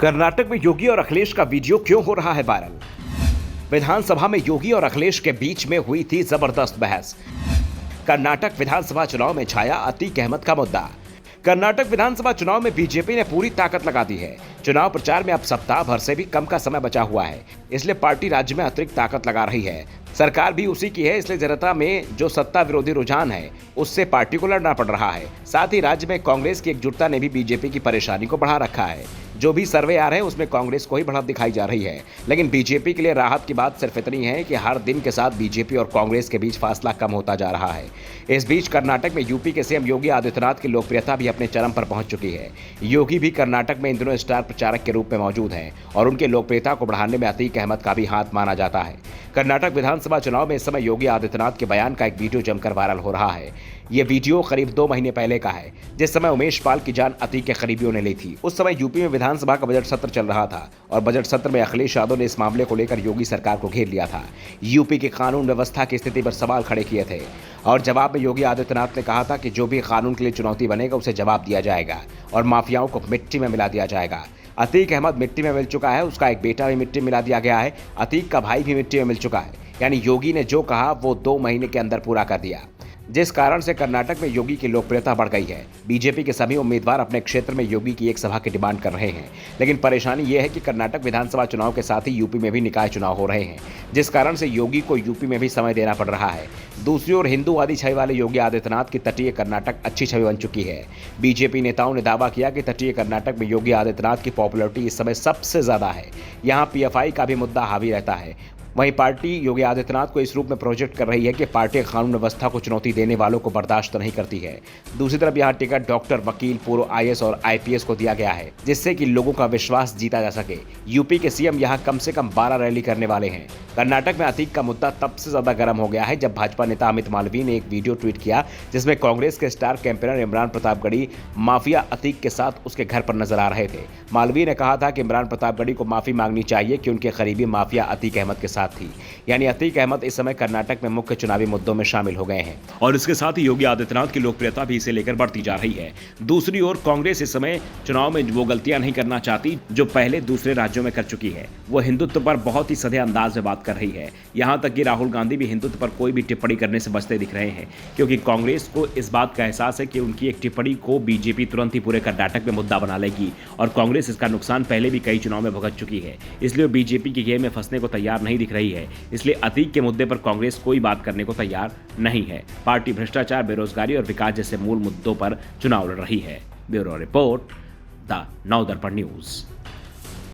कर्नाटक में योगी और अखिलेश का वीडियो क्यों हो रहा है वायरल? विधानसभा में योगी और अखिलेश के बीच में हुई थी जबरदस्त बहस। कर्नाटक विधानसभा चुनाव में छाया अतीक अहमद का मुद्दा। कर्नाटक विधानसभा चुनाव में बीजेपी ने पूरी ताकत लगा दी है। चुनाव प्रचार में अब सप्ताह भर से भी कम का समय बचा हुआ है, इसलिए पार्टी राज्य में अतिरिक्त ताकत लगा रही है। सरकार भी उसी की है, इसलिए जनता में जो सत्ता विरोधी रुझान है उससे पार्टी को लड़ना पड़ रहा है। साथ ही राज्य में कांग्रेस की एकजुटता ने भी बीजेपी की परेशानी को बढ़ा रखा है। जो भी सर्वे आ रहे हैं उसमें कांग्रेस को ही बढ़त दिखाई जा रही है, लेकिन बीजेपी के लिए राहत की बात सिर्फ इतनी है कि हर दिन के साथ बीजेपी और कांग्रेस के बीच फासला कम होता जा रहा है। इस बीच कर्नाटक में यूपी के सीएम योगी आदित्यनाथ की लोकप्रियता भी अपने चरम पर पहुंच चुकी है। योगी भी कर्नाटक में इन दिनों स्टार प्रचारक के रूप में मौजूद हैं और उनके लोकप्रियता को बढ़ाने में अतीक अहमद का भी हाथ माना जाता है। कर्नाटक विधानसभा चुनाव में इस समय योगी आदित्यनाथ के बयान का एक वीडियो जमकर वायरल हो रहा है। ये वीडियो करीब 2 महीने पहले का है, जिस समय उमेश पाल की जान अतीक के करीबियों ने ली थी। उस समय यूपी में विधानसभा का बजट सत्र चल रहा था और बजट सत्र में अखिलेश यादव ने इस मामले को लेकर योगी सरकार को घेर लिया था। यूपी की कानून व्यवस्था की स्थिति पर सवाल खड़े किए थे और जवाब में योगी आदित्यनाथ ने कहा था कि जो भी कानून के लिए चुनौती बनेगा उसे जवाब दिया जाएगा और माफियाओं को मिट्टी में मिला दिया जाएगा। अतीक अहमद मिट्टी में मिल चुका है, उसका एक बेटा भी मिट्टी में मिला दिया गया है, अतीक का भाई भी मिट्टी में मिल चुका है। यानी योगी ने जो कहा वो 2 महीने के अंदर पूरा कर दिया, जिस कारण से कर्नाटक में योगी की लोकप्रियता बढ़ गई है। बीजेपी के सभी उम्मीदवार अपने क्षेत्र में योगी की एक सभा की डिमांड कर रहे हैं, लेकिन परेशानी यह है कि कर्नाटक विधानसभा चुनाव के साथ ही यूपी में भी निकाय चुनाव हो रहे हैं, जिस कारण से योगी को यूपी में भी समय देना पड़ रहा है। दूसरी ओर हिंदूवादी छवि वाले योगी आदित्यनाथ की तटीय कर्नाटक अच्छी छवि बन चुकी है। बीजेपी नेताओं ने दावा किया कि तटीय कर्नाटक में योगी आदित्यनाथ की पॉपुलरिटी इस समय सबसे ज्यादा है। यहाँ पीएफआई का भी मुद्दा हावी रहता है। वहीं पार्टी योगी आदित्यनाथ को इस रूप में प्रोजेक्ट कर रही है कि पार्टी कानून व्यवस्था को चुनौती देने वालों को बर्दाश्त नहीं करती है। दूसरी तरफ यहां टिकट डॉक्टर, वकील, पूर्व आईएएस और आईपीएस को दिया गया है, जिससे कि लोगों का विश्वास जीता जा सके। यूपी के सीएम यहां कम से कम 12 रैली करने वाले हैं। कर्नाटक में अतीक का मुद्दा तब से ज्यादा गर्म हो गया है जब भाजपा नेता अमित मालवीय ने एक वीडियो ट्वीट किया, जिसमें कांग्रेस के star campaigner Imran Pratapgarhi mafia Atiq के साथ उसके घर पर नजर आ रहे थे। मालवीय ने कहा था कि इमरान प्रतापगढ़ी को माफी मांगनी चाहिए कि उनके करीबी माफिया अतीक अहमद के साथ थी। यानी अतीक अहमद इस समय कर्नाटक में मुख्य चुनावी मुद्दों में शामिल हो गए हैं और इसके साथ ही योगी आदित्यनाथ की लोकप्रियता भी इसे लेकर बढ़ती जा रही है। दूसरी ओर कांग्रेस इस समय चुनाव में वो गलतियां नहीं करना चाहती जो पहले दूसरे राज्यों में कर चुकी है। वो हिंदुत्व पर बहुत ही सधे अंदाज में बात कर रही है। यहां तक कि राहुल गांधी भी हिंदुत्व पर कोई भी टिप्पणी करने से बचते दिख रहे हैं, क्योंकि कांग्रेस को इस बात का एहसास है कि उनकी एक टिप्पणी को बीजेपी तुरंत ही पूरे कर्नाटक में मुद्दा बना लेगी और कांग्रेस इसका नुकसान पहले भी कई चुनाव में भुगत चुकी है। इसलिए बीजेपी की गेम में फंसने को तैयार नहीं दिख रही है। इसलिए अतीक के मुद्दे पर कांग्रेस कोई बात करने को तैयार नहीं है। पार्टी भ्रष्टाचार, बेरोजगारी और विकास जैसे मूल मुद्दों पर चुनाव लड़ रही है। Bureau report, the Navdarpan news.